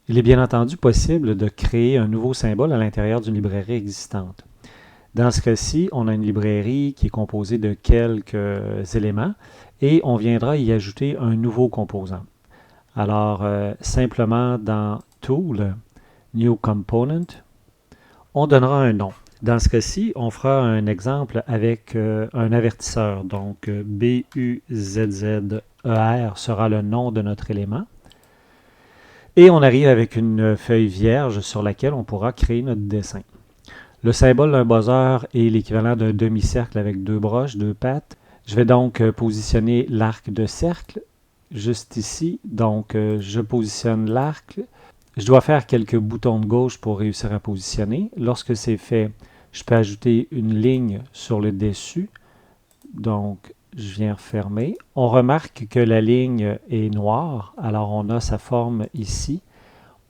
Il est bien entendu possible de créer un nouveau symbole à l'intérieur d'une librairie existante. Dans ce cas-ci, on a une librairie qui est composée de quelques éléments et on viendra y ajouter un nouveau composant. Alors, simplement dans Tool, New Component, on donnera un nom. Dans ce cas-ci, on fera un exemple avec un avertisseur. Donc, BUZZER sera le nom de notre élément. Et on arrive avec une feuille vierge sur laquelle on pourra créer notre dessin. Le symbole d'un buzzer est l'équivalent d'un demi-cercle avec deux broches, deux pattes. Je vais donc positionner l'arc de cercle juste ici. Donc, je positionne l'arc. Je dois faire quelques boutons de gauche pour réussir à positionner. Lorsque c'est fait, je peux ajouter une ligne sur le dessus. Donc, je viens refermer. On remarque que la ligne est noire. Alors, on a sa forme ici.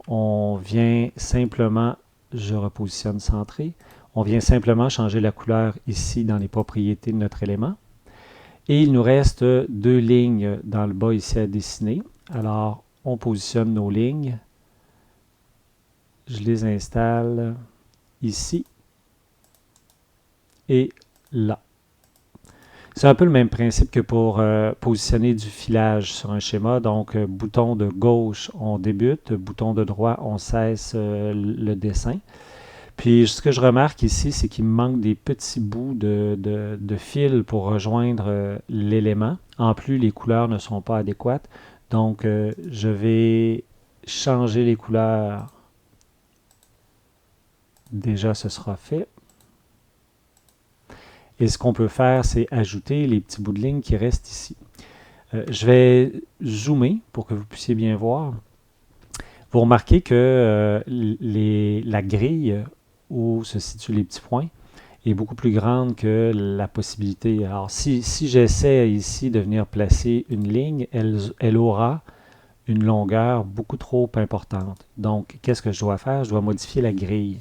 On vient simplement, je repositionne centré. On vient simplement changer la couleur ici dans les propriétés de notre élément. Et il nous reste deux lignes dans le bas ici à dessiner. Alors, on positionne nos lignes. Je les installe ici et là. C'est un peu le même principe que pour positionner du filage sur un schéma. Donc, bouton de gauche, on débute. Bouton de droit, on cesse le dessin. Puis, ce que je remarque ici, c'est qu'il me manque des petits bouts de fil pour rejoindre l'élément. En plus, les couleurs ne sont pas adéquates. Donc, je vais changer les couleurs. Déjà, ce sera fait. Et ce qu'on peut faire, c'est ajouter les petits bouts de ligne qui restent ici. Je vais zoomer pour que vous puissiez bien voir. Vous remarquez que la grille où se situent les petits points est beaucoup plus grande que la possibilité. Alors, si j'essaie ici de venir placer une ligne, elle aura une longueur beaucoup trop importante. Donc, qu'est-ce que je dois faire? Je dois modifier la grille.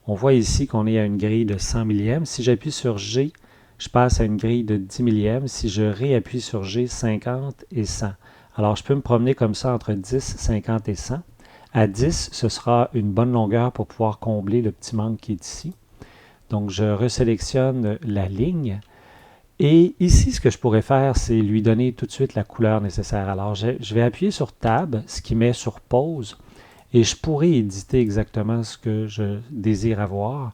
On voit ici qu'on est à une grille de 100 millièmes. Si j'appuie sur G, je passe à une grille de 10 millièmes. Si je réappuie sur G, 50 et 100. Alors, je peux me promener comme ça entre 10, 50 et 100. À 10, ce sera une bonne longueur pour pouvoir combler le petit manque qui est ici. Donc, je resélectionne la ligne. Et ici, ce que je pourrais faire, c'est lui donner tout de suite la couleur nécessaire. Alors, je vais appuyer sur Tab, ce qui met sur pause. Et je pourrais éditer exactement ce que je désire avoir.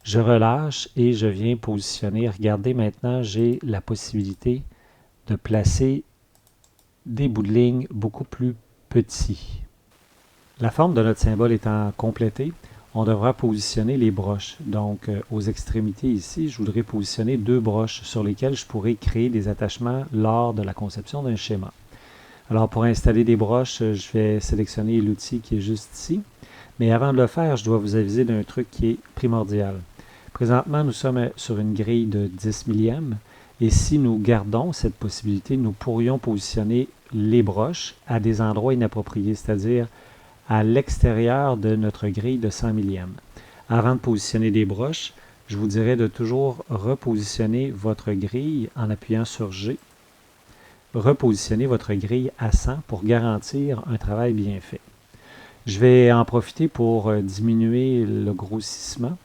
Je relâche et je viens positionner. Regardez maintenant, j'ai la possibilité de placer des bouts de ligne beaucoup plus petits. La forme de notre symbole étant complétée, on devra positionner les broches. Donc, aux extrémités ici, je voudrais positionner deux broches sur lesquelles je pourrais créer des attachements lors de la conception d'un schéma. Alors, pour installer des broches, je vais sélectionner l'outil qui est juste ici. Mais avant de le faire, je dois vous aviser d'un truc qui est primordial. Présentement, nous sommes sur une grille de 10 millièmes. Et si nous gardons cette possibilité, nous pourrions positionner les broches à des endroits inappropriés, c'est-à-dire à l'extérieur de notre grille de 100 millièmes. Avant de positionner des broches, je vous dirais de toujours repositionner votre grille en appuyant sur G. Repositionner votre grille à 100 pour garantir un travail bien fait. Je vais en profiter pour diminuer le grossissement.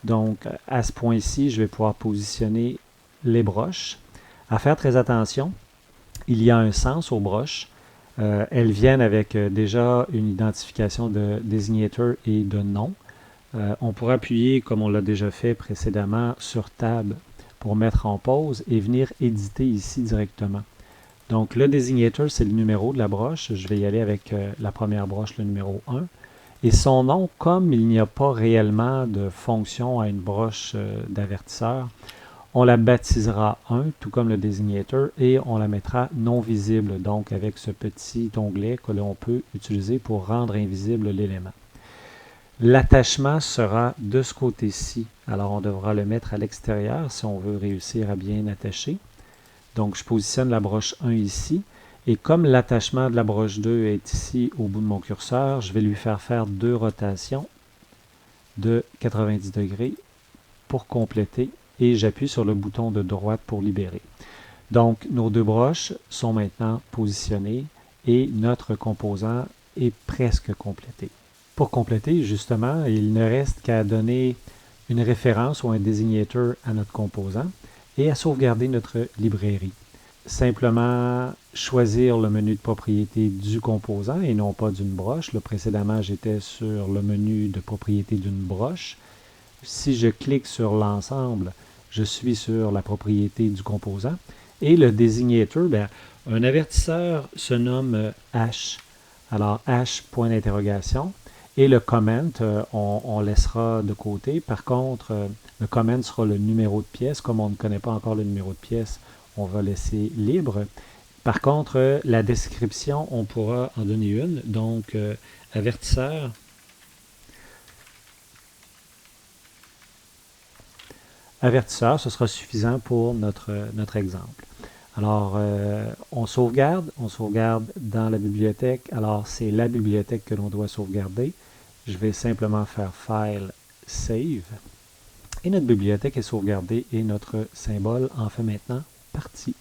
Donc, à ce point-ci, je vais pouvoir positionner les broches. À faire très attention, il y a un sens aux broches. Elles viennent avec déjà une identification de désignateur et de nom. On pourra appuyer, comme on l'a déjà fait précédemment, sur Tab pour mettre en pause et venir éditer ici directement. Donc, le désignateur, c'est le numéro de la broche. Je vais y aller avec la première broche, le numéro 1. Et son nom, comme il n'y a pas réellement de fonction à une broche d'avertisseur, on la baptisera 1, tout comme le désignateur, et on la mettra non visible, donc avec ce petit onglet que l'on peut utiliser pour rendre invisible l'élément. L'attachement sera de ce côté-ci. Alors, on devra le mettre à l'extérieur si on veut réussir à bien attacher. Donc, je positionne la broche 1 ici. Et comme l'attachement de la broche 2 est ici au bout de mon curseur, je vais lui faire deux rotations de 90 degrés pour compléter. Et j'appuie sur le bouton de droite pour libérer. Donc, nos deux broches sont maintenant positionnées et notre composant est presque complétée. Pour compléter, justement, il ne reste qu'à donner une référence ou un désignateur à notre composant et à sauvegarder notre librairie. Simplement choisir le menu de propriété du composant et non pas d'une broche. Là, précédemment, j'étais sur le menu de propriété d'une broche. Si je clique sur l'ensemble, je suis sur la propriété du composant. Et le désignateur, un avertisseur se nomme H. Alors, H, point d'interrogation. Et le comment, on laissera de côté. Par contre, le comment sera le numéro de pièce. Comme on ne connaît pas encore le numéro de pièce, on va laisser libre. Par contre, la description, on pourra en donner une. Donc, avertisseur. Avertisseur, ce sera suffisant pour notre exemple. Alors, on sauvegarde dans la bibliothèque. Alors, c'est la bibliothèque que l'on doit sauvegarder. Je vais simplement faire File, Save. Et notre bibliothèque est sauvegardée et notre symbole en fait maintenant partie.